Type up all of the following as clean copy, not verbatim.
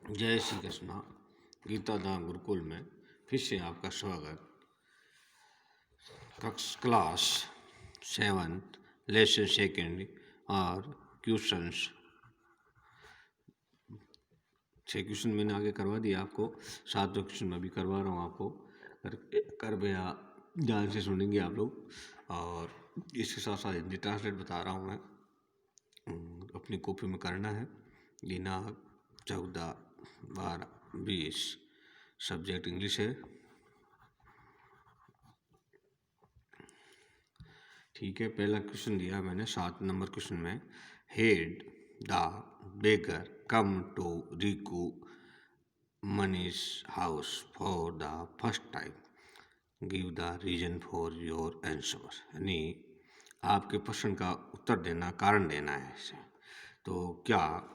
जय श्री कृष्णा। गीता धाम गुरुकुल में फिर से आपका स्वागत। क्लास 7 लेसन सेकेंड और क्वेश्चंस 6 क्वेश्चन मैंने आगे करवा दिया आपको। 7वें क्वेश्चन में भी करवा रहा हूँ आपको। कर भैया ध्यान से सुनेंगे आप लोग, और इसके साथ साथ हिंदी ट्रांसलेट बता रहा हूँ मैं। अपनी कॉपी में करना है। दिनांक 14, 12, 20। सब्जेक्ट इंग्लिश है। ठीक है, पहला क्वेश्चन दिया मैंने 7 नंबर क्वेश्चन में। Had the beggar come to Riku Manish house for the first time, give the reason for your answer. यानी आपके प्रश्न का उत्तर देना, कारण देना है इसे। तो क्या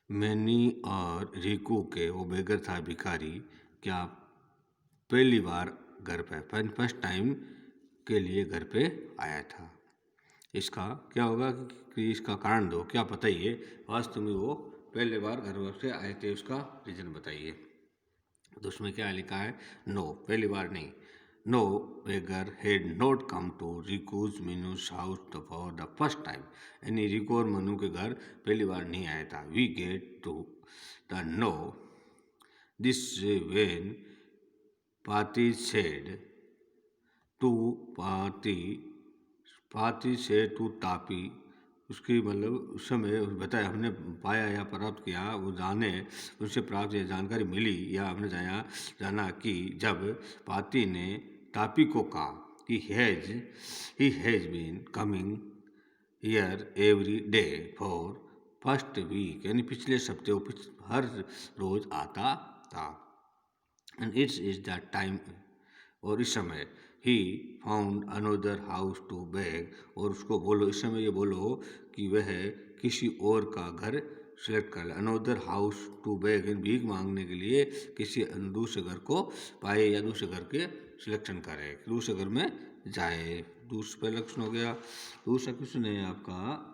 मैनी और रिकू के, वो बेगर था भिखारी, क्या पहली बार घर पे फर्स्ट टाइम के लिए घर पे आया था? इसका क्या होगा कि इसका कारण दो, क्या बताइए वास्तव में वो पहले बार घर से आए थे, उसका रीजन बताइए। तो उसमें क्या लिखा है? नो, पहली बार नहीं। No beggar had not come to रिकूज मीनूस house for the first time. यानी रिको और मनु के घर पहली बार नहीं आया था। We get to the know this when Pati said to Pati से टू तापी। उसकी मतलब उस समय बताया, हमने पाया या प्राप्त किया, वो जाने उनसे प्राप्त जानकारी मिली या हमने जाना कि जब पाती ने तापी को कहा कि he has been coming here every day for first week, यानी पिछले सप्ते वो हर रोज आता था। And it's is the time, और इस समय he found another house to beg, और उसको बोलो, इस समय ये बोलो कि वह किसी और का घर सिलेक्ट कर ले। अनोदर हाउस टू बैग, भीख मांगने के लिए किसी दूसरे घर को पाए या दूसरे घर के सिलेक्शन करे, दूसरे घर में जाए। दूसरा पहला क्वेश्चन हो गया। दूसरा क्वेश्चन है आपका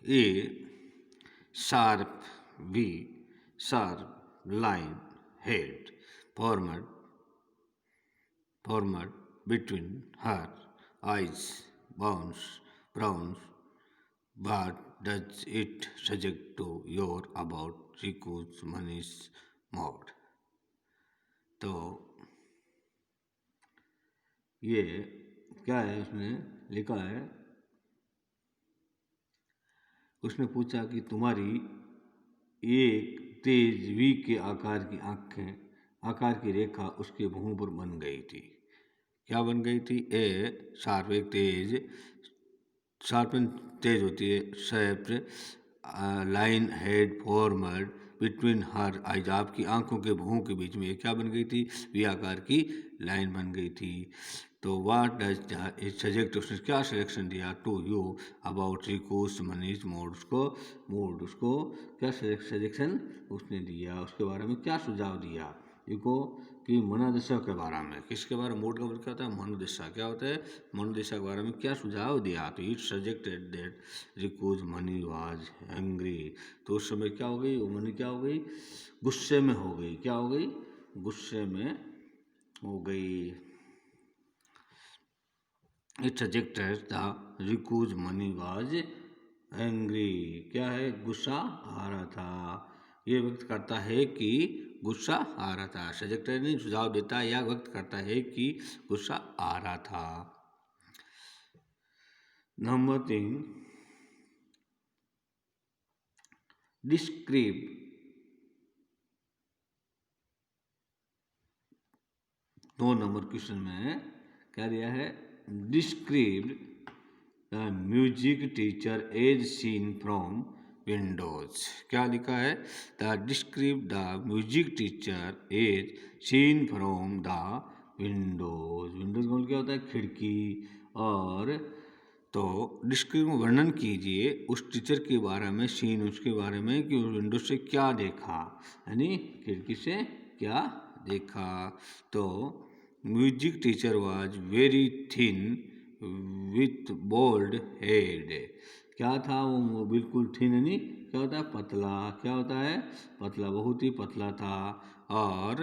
ए sharp V, sharp line head formed between her eyes, browns. What does it suggest to your about Riku's Manish mode? तो ये क्या है, उसमें लिखा है, उसने पूछा कि तुम्हारी एक तेज वी के आकार की आंखें, आकार की रेखा उसके मुंह पर बन गई थी। क्या बन गई थी? ए शार्प, एक तेज, शार्पन तेज होती है, shaped line head formed between her eyes, आपकी आंखों के भुहों के बीच में क्या बन गई थी? वी आकार की लाइन बन गई थी। तो वाट डज इट सजेक्ट, उसने क्या सिलेक्शन दिया टू यू अबाउट रिकूस मनीष मोड, उसको क्या सजेक्शन उसने दिया, उसके बारे में क्या सुझाव दिया देखो कि मनोदशा के बारे में। किसके बारे में? मूड का मतलब क्या होता है? मनोदशा। क्या होता है? मनोदशा के बारे में क्या सुझाव दिया? तो इट सजेक्टेड दैट रिकूज मनी वाज एंग्री। तो उस समय क्या हो गई? वो मनी क्या हो गई? गुस्से में हो गई। क्या हो गई? गुस्से में हो गई। इट सजेक्टेड द रिकूज मनी वाज एंग्री। क्या है? गुस्सा आ रहा था। ये व्यक्त करता है कि गुस्सा आ रहा था। सजेक्टर नहीं, सुझाव देता है या व्यक्त करता है कि गुस्सा आ रहा था। नंबर 3, डिस्क्राइब, 2 नंबर क्वेश्चन में क्या दिया है? Describe the music teacher as seen from windows. क्या लिखा है? The describe the music teacher as seen from the windows. Windows का क्या होता है? खिड़की। और तो डिस्क्राइब में वर्णन कीजिए उस टीचर के बारे में, सीन उसके बारे में कि उस विंडो से क्या देखा, यानी खिड़की से क्या देखा। तो music teacher was very thin with bold head. क्या था वो बिल्कुल थिन नहीं, क्या होता है पतला, क्या होता है पतला, बहुत ही पतला था। और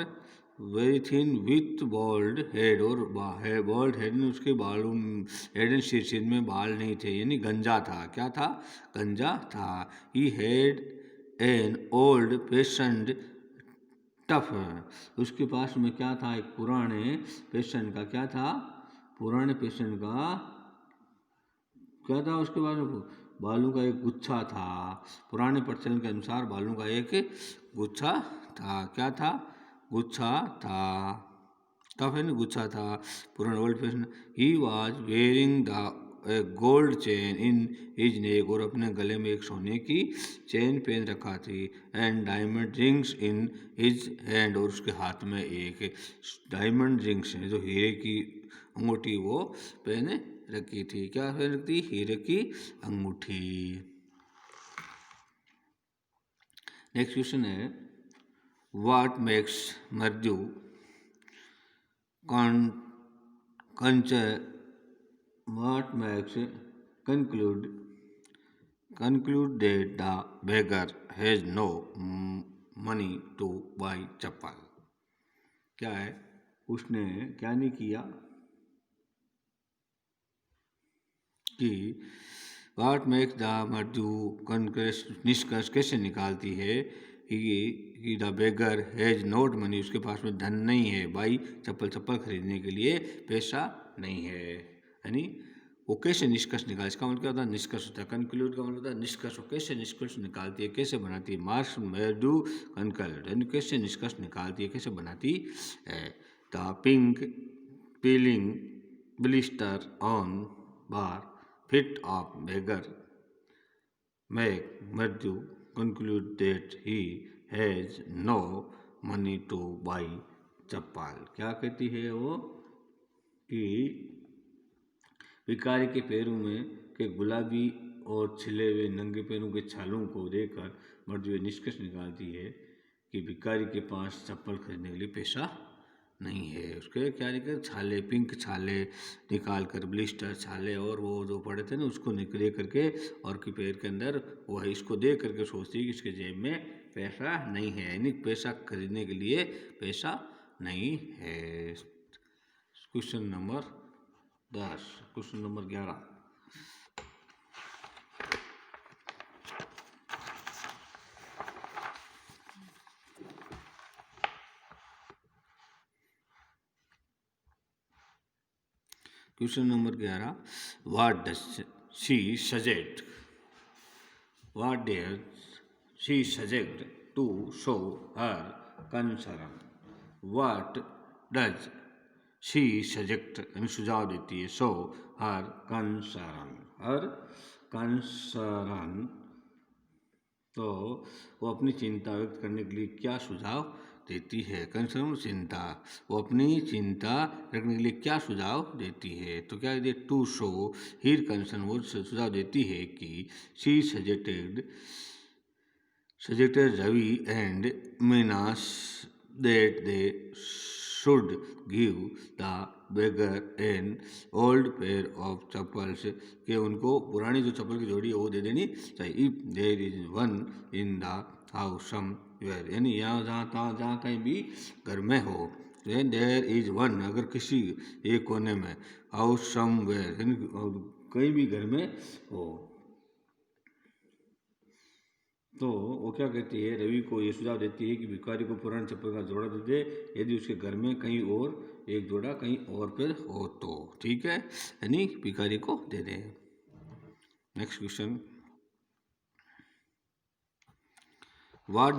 very thin with bold head, और बोल्ड हेड में उसके बालों, हेड एंड सिर में बाल नहीं थे, यानी गंजा था। क्या था, गंजा था। He had an old patient tough, उसके पास में क्या था, एक पुराने पेशेंट का, क्या था, पुराने पेशेंट का क्या था, उसके पास बालों का एक गुच्छा था। पुराने प्रचलन के अनुसार बालों का एक गुच्छा था। क्या था, गुच्छा था, टफ है ना, गुच्छा था। पुराने old fashion. He was wearing the gold chain in his neck, और अपने गले में एक सोने की चेन पहन रखा थी। And diamond rings in his hand, और उसके हाथ में एक डायमंड रिंग्स है, जो हीरे की अंगूठी वो पहने रखी थी। क्या पहन रखी, हीरे की अंगूठी। नेक्स्ट क्वेश्चन है, व्हाट मेक्स मृत्यु what makes conclude that the beggar has no money to buy चप्पल। क्या है, उसने क्या नहीं किया कि वाट मेक्स द मृत्यु निष्कर्ष कैसे निकालती है कि the beggar has not money, उसके पास में धन नहीं है, भाई चप्पल खरीदने के लिए पैसा नहीं है। यानी वो कैसे निष्कर्ष निकाल, इसका मतलब क्या होता है, निष्कर्ष होता है। कंक्लूड का मतलब होता है निष्कर्ष, कैसे निष्कर्ष निकालती है, कैसे बनाती है। मार्क्स मेडू कंक्लूड, यानी कैसे निष्कर्ष निकालती है, कैसे बनाती है। The pink piling blister on bar fit of beggar make Matthew conclude that he has no money to buy चप्पल। क्या कहती है वो कि भिखारी के पैरों में के गुलाबी और छिले हुए नंगे पैरों के छालों को देखकर मृत्यु निष्कर्ष निकालती है कि भिखारी के पास चप्पल खरीदने के लिए पैसा नहीं है। उसके क्या निकल, छाले, पिंक छाले निकाल कर, ब्लिस्टर छाले, और वो जो पड़े थे ना उसको निकले करके, और कि पैर के अंदर वो है, इसको देख करके सोचती है कि इसके जेब में पैसा नहीं है, यानी पैसा खरीदने के लिए पैसा नहीं है। Question number 10, question number 11, question number 11, what does she suggest, what does she suggest to show her concern, what does she suggest, सुझाव देती है, show her concern, her concern, तो वो अपनी चिंता व्यक्त करने के लिए क्या सुझाव देती है। कंसर्न चिंता, वो अपनी चिंता रखने के लिए क्या सुझाव देती है। तो क्या कहती है, टू शो हिर कंसर्न, वो सुझाव देती है कि she suggested Ravi and Minas that they should give the beggar an old pair of chappals, कि उनको पुरानी जो चप्पल की जोड़ी है वो दे देनी चाहिए। If there is one in the house somewhere, यानी यहाँ जहाँ कहीं भी घर में हो, देर इज वन, अगर किसी एक कोने में, हाउस समवेयर यानी कहीं भी घर में हो, तो वो क्या कहती है, रवि को ये सुझाव देती है कि भिखारी को पुराने चप्पल का जोड़ा दे दे, यदि उसके घर में कहीं और एक जोड़ा कहीं और पर हो तो, ठीक है, यानी भिखारी को दे दे। Next question, what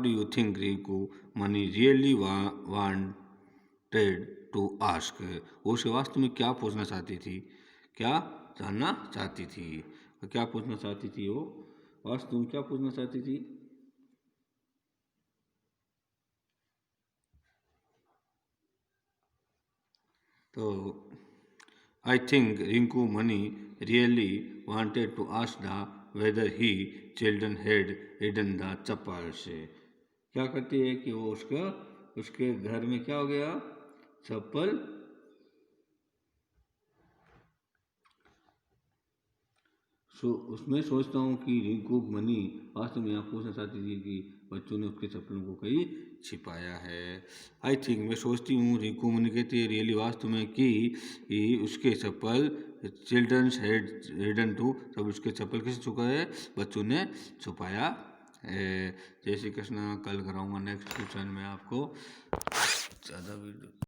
do you think Rinku Mani really wanted to ask, वो उसे वास्तव में क्या पूछना चाहती थी, क्या जानना चाहती थी, क्या पूछना चाहती थी वो, वास्तव में क्या पूछना चाहती थी। तो I think Rinku Mani really wanted to ask the whether he children had hidden the chappal से, क्या करती है कि वो उसके घर में क्या हो गया, चप्पल उसमें सोचता हूँ कि रिंकू मनी वास्तव में यहाँ पूछना चाहती थी कि बच्चों ने उसके सपनों को कहीं छिपाया है। आई थिंक मैं सोचती हूँ रिंकू मनी कहती है रियली वास्तव में कि उसके चप्पल चिल्ड्रंस हेडन टू तब उसके चप्पल किसे छुपा है, बच्चों ने छुपाया है। जय श्री कृष्ण। कल कराऊंगा नेक्स्ट क्वेश्चन में आपको ज़्यादा वीडियो।